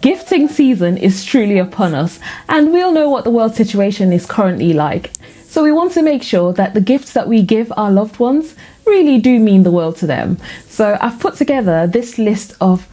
Gifting season is truly upon us, and we all know what the world situation is currently like. So we want to make sure that the gifts that we give our loved ones really do mean the world to them. So I've put together this list of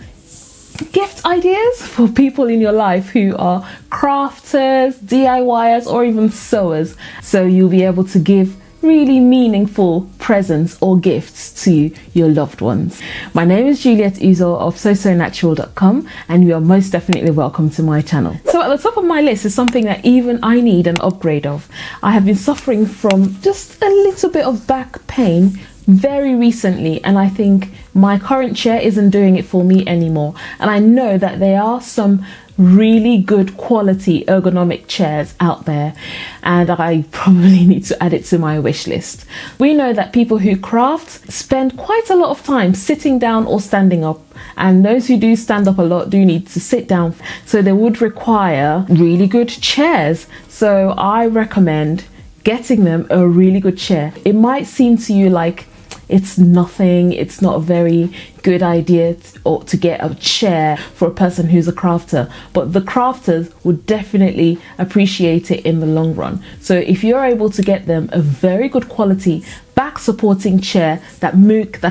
gift ideas for people in your life who are crafters, DIYers, or even sewers. So you'll be able to give really meaningful presents or gifts to your loved ones. My name is Juliet Uzor of sewsonatural.com, and you are most definitely welcome to my channel. So at the top of my list is something that even I need an upgrade of. I have been suffering from just a little bit of back pain very recently, and I think my current chair isn't doing it for me anymore. And I know that there are some really good quality ergonomic chairs out there, and I probably need to add it to my wish list. We know that people who craft spend quite a lot of time sitting down or standing up, and those who do stand up a lot do need to sit down, so they would require really good chairs. So I recommend getting them a really good chair. It might seem to you like it's nothing, it's not a very good idea to get a chair for a person who's a crafter, but the crafters would definitely appreciate it in the long run. So if you're able to get them a very good quality back supporting chair that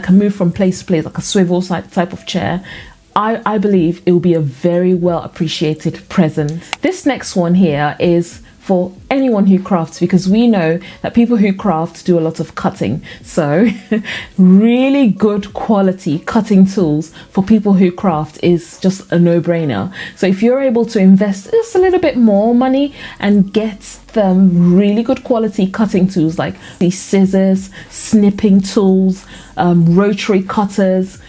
can move from place to place, like a swivel type of chair, I believe it will be a very well appreciated present. This next one here is for anyone who crafts, because we know that people who craft do a lot of cutting. So really good quality cutting tools for people who craft is just a no-brainer. So if you're able to invest just a little bit more money and get them really good quality cutting tools like these scissors, snipping tools, rotary cutters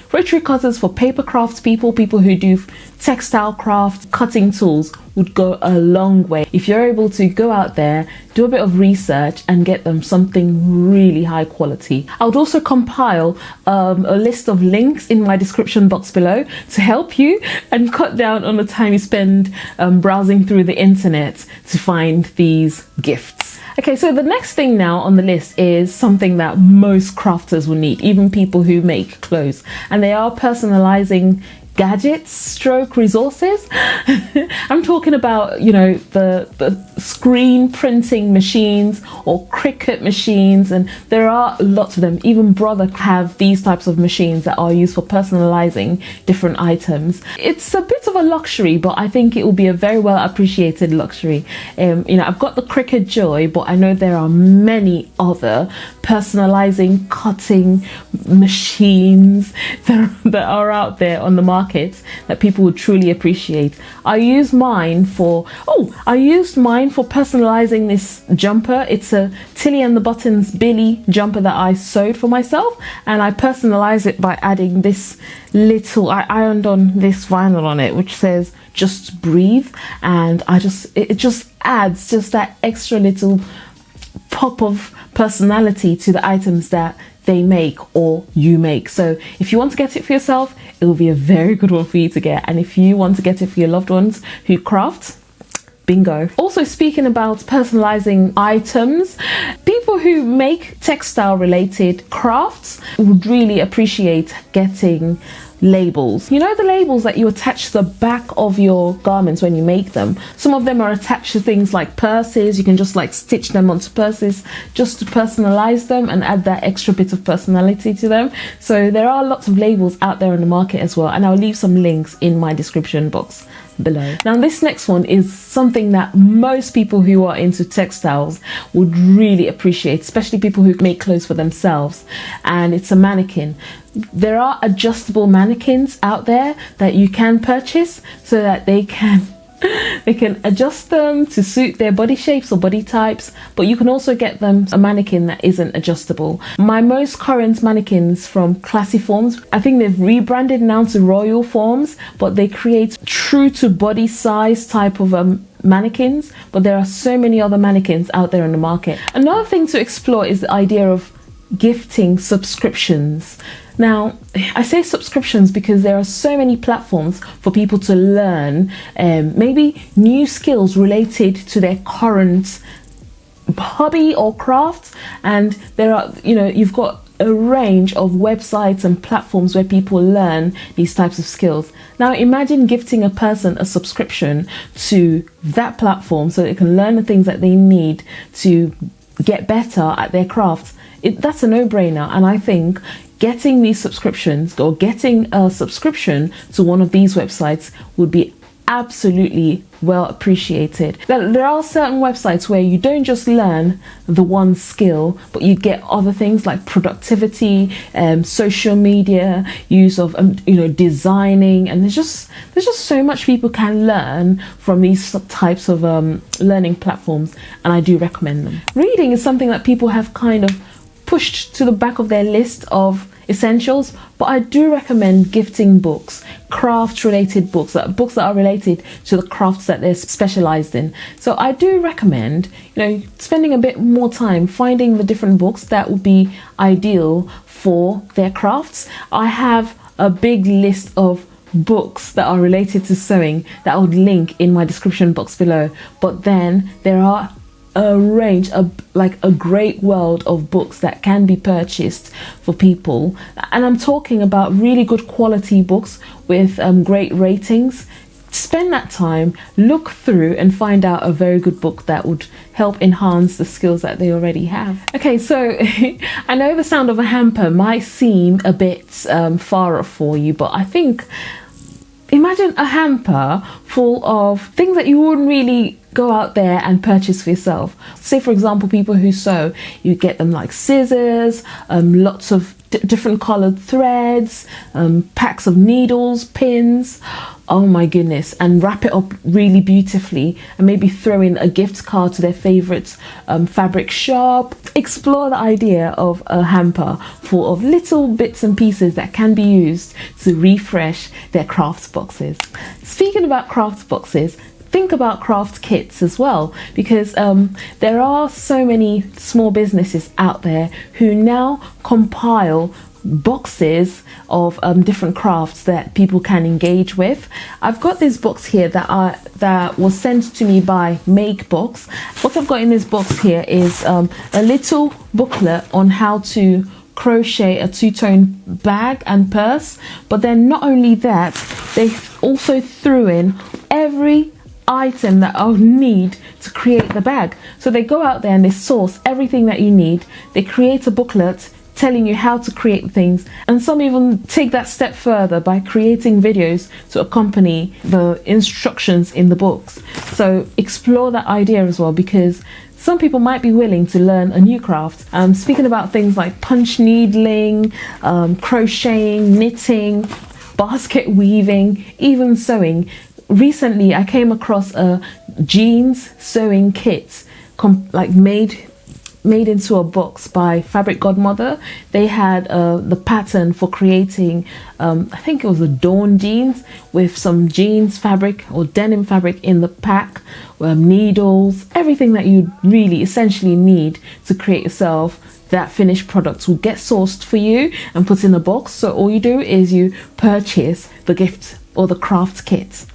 for paper craft people who do textile craft, cutting tools would go a long way. If you're able to go out there, do a bit of research and get them something really high quality. I would also compile a list of links in my description box below to help you and cut down on the time you spend browsing through the internet to find these gifts. Okay, so the next thing now on the list is something that most crafters will need, even people who make clothes, and they are personalizing gadgets stroke resources. I'm talking about, you know, the screen printing machines or Cricut machines, and there are lots of them. Even Brother have these types of machines that are used for personalizing different items. It's a bit of a luxury, but I think it will be a very well appreciated luxury. You know, I've got the Cricut Joy, but I know there are many other personalizing cutting machines that are out there on the market that people would truly appreciate. I used mine for personalizing this jumper. It's a Tilly and the Buttons Billy jumper that I sewed for myself, and I personalized it by adding this little, I ironed on this vinyl on it which says "Just Breathe," and it just adds just that extra little pop of personality to the items that they make or you make. So if you want to get it for yourself, it will be a very good one for you to get, and if you want to get it for your loved ones who craft, bingo. Also, speaking about personalizing items, people who make textile related crafts would really appreciate getting labels. You know, the labels that you attach to the back of your garments when you make them. Some of them are attached to things like purses. You can just like stitch them onto purses just to personalize them and add that extra bit of personality to them. So there are lots of labels out there on the market as well, and I'll leave some links in my description box below. Now this next one is something that most people who are into textiles would really appreciate, especially people who make clothes for themselves, and it's a mannequin. There are adjustable mannequins out there that you can purchase so that they can adjust them to suit their body shapes or body types, but you can also get them a mannequin that isn't adjustable. My most current mannequins from Classy Forms, I think they've rebranded now to Royal Forms, but they create true to body size type of mannequins, but there are so many other mannequins out there in the market. Another thing to explore is the idea of gifting subscriptions. Now, I say subscriptions because there are so many platforms for people to learn maybe new skills related to their current hobby or craft, and there are, you know, you've got a range of websites and platforms where people learn these types of skills. Now imagine gifting a person a subscription to that platform so they can learn the things that they need to get better at their crafts. That's a no-brainer, and I think getting these subscriptions or getting a subscription to one of these websites would be absolutely well appreciated. There are certain websites where you don't just learn the one skill, but you get other things like productivity, social media, use of designing, and there's just so much people can learn from these types of learning platforms, and I do recommend them. Reading is something that people have kind of pushed to the back of their list of essentials, but I do recommend gifting books, craft related books that are related to the crafts that they're specialized in. So I do recommend spending a bit more time finding the different books that would be ideal for their crafts. I have a big list of books that are related to sewing that I would link in my description box below, but then there are a range of a great world of books that can be purchased for people, and I'm talking about really good quality books with great ratings. Spend that time, look through and find out a very good book that would help enhance the skills that they already have. Okay, so I know the sound of a hamper might seem a bit far off for you, but I think imagine a hamper full of things that you wouldn't really go out there and purchase for yourself. Say for example, people who sew, you get them like scissors, lots of different colored threads, packs of needles, pins, oh my goodness, and wrap it up really beautifully and maybe throw in a gift card to their favorite fabric shop. Explore the idea of a hamper full of little bits and pieces that can be used to refresh their crafts boxes. Speaking about crafts boxes, think about craft kits as well, because there are so many small businesses out there who now compile boxes of different crafts that people can engage with. I've got this box here that was sent to me by Make Box. What I've got in this box here is a little booklet on how to crochet a two-tone bag and purse, but then not only that, they also threw in every item that I'll need to create the bag. So they go out there and they source everything that you need. They create a booklet telling you how to create things, and some even take that step further by creating videos to accompany the instructions in the books. So explore that idea as well, because some people might be willing to learn a new craft. Speaking about things like punch needling, crocheting, knitting, basket weaving, even sewing. Recently I came across a jeans sewing kit made into a box by Fabric Godmother. They had the pattern for creating I think it was a Dawn jeans with some jeans fabric or denim fabric in the pack, needles, everything that you really essentially need to create yourself. That finished product will get sourced for you and put in a box. So all you do is you purchase the gift or the craft kit.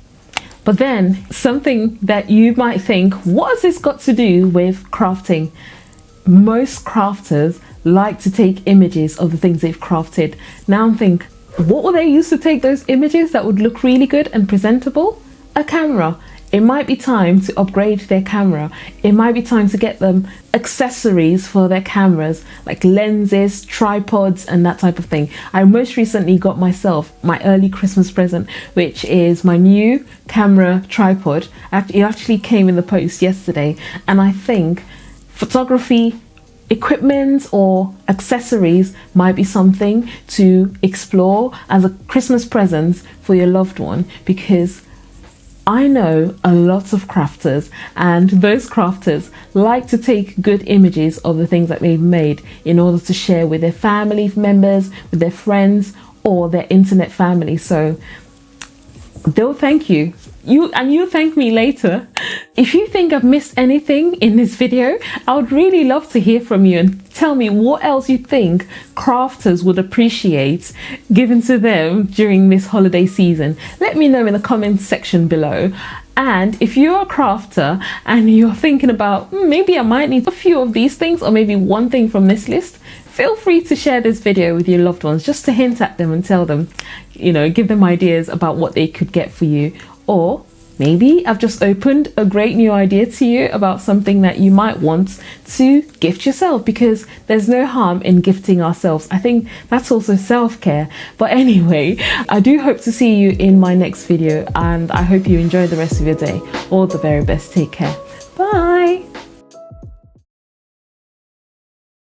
But then something that you might think, what has this got to do with crafting? Most crafters like to take images of the things they've crafted. Now I'm thinking, what will they use to take those images that would look really good and presentable? A camera. It might be time to upgrade their camera. It might be time to get them accessories for their cameras, like lenses, tripods, and that type of thing. I most recently got myself my early Christmas present, which is my new camera tripod. It actually came in the post yesterday, and I think photography equipment or accessories might be something to explore as a Christmas present for your loved one, because I know a lot of crafters, and those crafters like to take good images of the things that they've made in order to share with their family members, with their friends, or their internet family. So they'll thank you. You thank me later. If you think I've missed anything in this video, I would really love to hear from you and tell me what else you think crafters would appreciate given to them during this holiday season. Let me know in the comments section below. And if you're a crafter and you're thinking about maybe I might need a few of these things or maybe one thing from this list, feel free to share this video with your loved ones just to hint at them and tell them, give them ideas about what they could get for you. Or maybe I've just opened a great new idea to you about something that you might want to gift yourself, because there's no harm in gifting ourselves. I think that's also self-care. But anyway, I do hope to see you in my next video, and I hope you enjoy the rest of your day. All the very best. Take care. Bye.